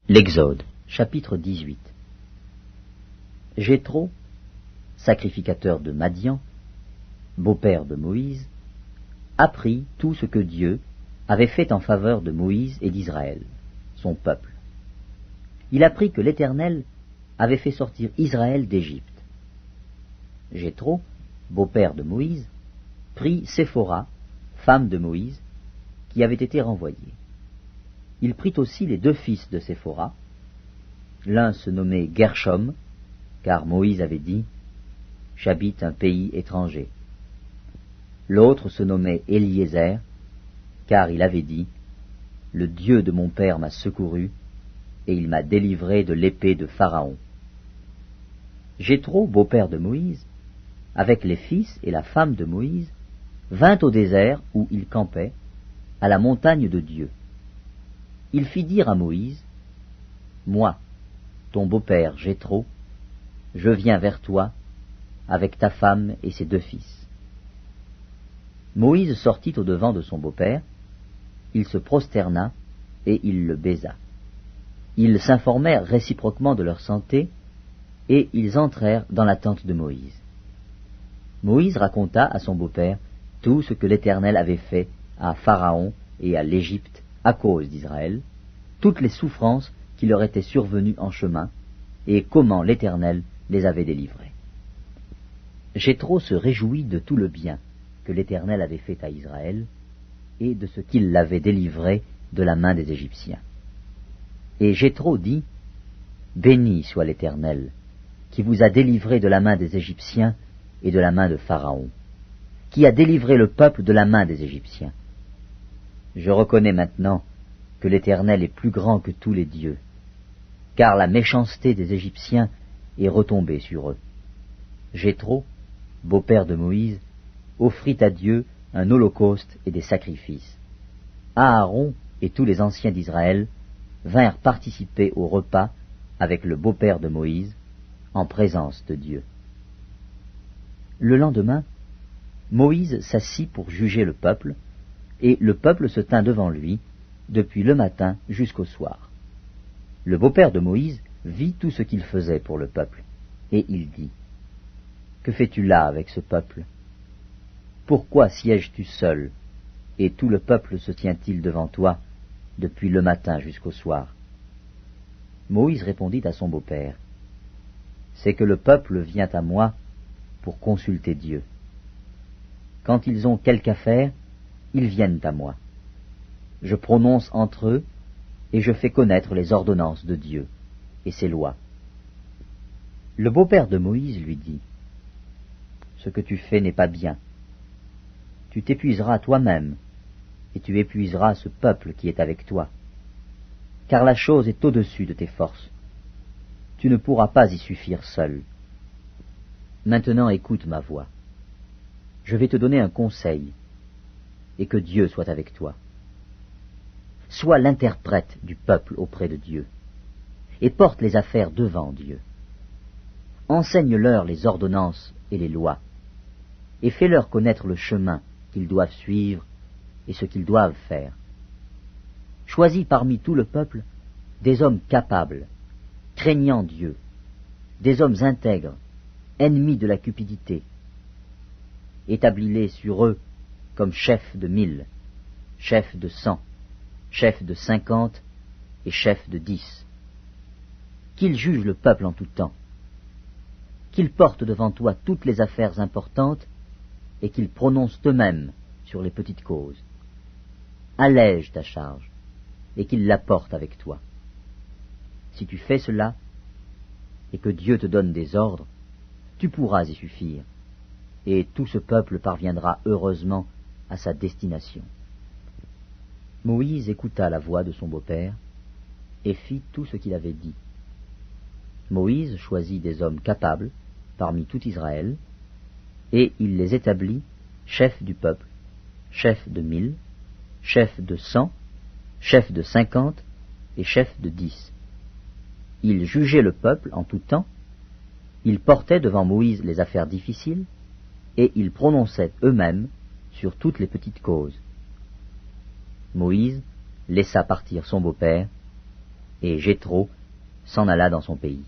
L'Exode, chapitre 18. Jéthro, sacrificateur de Madian, beau-père de Moïse, apprit tout ce que Dieu avait fait en faveur de Moïse et d'Israël, son peuple. Il apprit que l'Éternel avait fait sortir Israël d'Égypte. Jéthro, beau-père de Moïse, prit Séphora, femme de Moïse, qui avait été renvoyée. Il prit aussi les deux fils de Séphora. L'un se nommait Gershom, car Moïse avait dit « J'habite un pays étranger ». L'autre se nommait Éliézer, car il avait dit « Le Dieu de mon père m'a secouru, et il m'a délivré de l'épée de Pharaon ». Jéthro, beau-père de Moïse, avec les fils et la femme de Moïse, vint au désert où il campait, à la montagne de Dieu. Il fit dire à Moïse, « Moi, ton beau-père Jéthro, je viens vers toi avec ta femme et ses deux fils. » Moïse sortit au-devant de son beau-père, il se prosterna et il le baisa. Ils s'informèrent réciproquement de leur santé et ils entrèrent dans la tente de Moïse. Moïse raconta à son beau-père tout ce que l'Éternel avait fait à Pharaon et à l'Égypte à cause d'Israël, toutes les souffrances qui leur étaient survenues en chemin, et comment l'Éternel les avait délivrés. Jéthro se réjouit de tout le bien que l'Éternel avait fait à Israël, et de ce qu'il l'avait délivré de la main des Égyptiens. Et Jéthro dit, « Béni soit l'Éternel, qui vous a délivré de la main des Égyptiens et de la main de Pharaon, qui a délivré le peuple de la main des Égyptiens. Je reconnais maintenant que l'Éternel est plus grand que tous les dieux, car la méchanceté des Égyptiens est retombée sur eux. » Jéthro, beau-père de Moïse, offrit à Dieu un holocauste et des sacrifices. Aaron et tous les anciens d'Israël vinrent participer au repas avec le beau-père de Moïse, en présence de Dieu. Le lendemain, Moïse s'assit pour juger le peuple, et le peuple se tint devant lui, depuis le matin jusqu'au soir. Le beau-père de Moïse vit tout ce qu'il faisait pour le peuple, et il dit, « Que fais-tu là avec ce peuple? Pourquoi sièges-tu seul, et tout le peuple se tient-il devant toi, depuis le matin jusqu'au soir ?» Moïse répondit à son beau-père, « C'est que le peuple vient à moi pour consulter Dieu. Quand ils ont quelque affaire, ils viennent à moi. Je prononce entre eux, et je fais connaître les ordonnances de Dieu et ses lois. » Le beau-père de Moïse lui dit, « Ce que tu fais n'est pas bien. Tu t'épuiseras toi-même, et tu épuiseras ce peuple qui est avec toi, car la chose est au-dessus de tes forces. Tu ne pourras pas y suffire seul. Maintenant écoute ma voix. Je vais te donner un conseil, et que Dieu soit avec toi. Sois l'interprète du peuple auprès de Dieu, et porte les affaires devant Dieu. Enseigne-leur les ordonnances et les lois, et fais-leur connaître le chemin qu'ils doivent suivre et ce qu'ils doivent faire. Choisis parmi tout le peuple des hommes capables, craignant Dieu, des hommes intègres, ennemis de la cupidité. Établis-les sur eux comme chefs de 1000, chefs de 100, chefs de 50 et chefs de 10. Qu'ils jugent le peuple en tout temps, qu'ils portent devant toi toutes les affaires importantes et qu'ils prononcent eux-mêmes sur les petites causes. Allège ta charge et qu'ils la portent avec toi. Si tu fais cela et que Dieu te donne des ordres, tu pourras y suffire, et tout ce peuple parviendra heureusement à sa destination. Moïse écouta la voix de son beau-père et fit tout ce qu'il avait dit. Moïse choisit des hommes capables parmi tout Israël, et il les établit chefs du peuple, chefs de 1000, chefs de 100, chefs de 50 et chefs de 10. Ils jugeaient le peuple en tout temps, ils portaient devant Moïse les affaires difficiles, et ils prononçaient eux-mêmes sur toutes les petites causes. Moïse laissa partir son beau-père, Et Jéthro s'en alla dans son pays.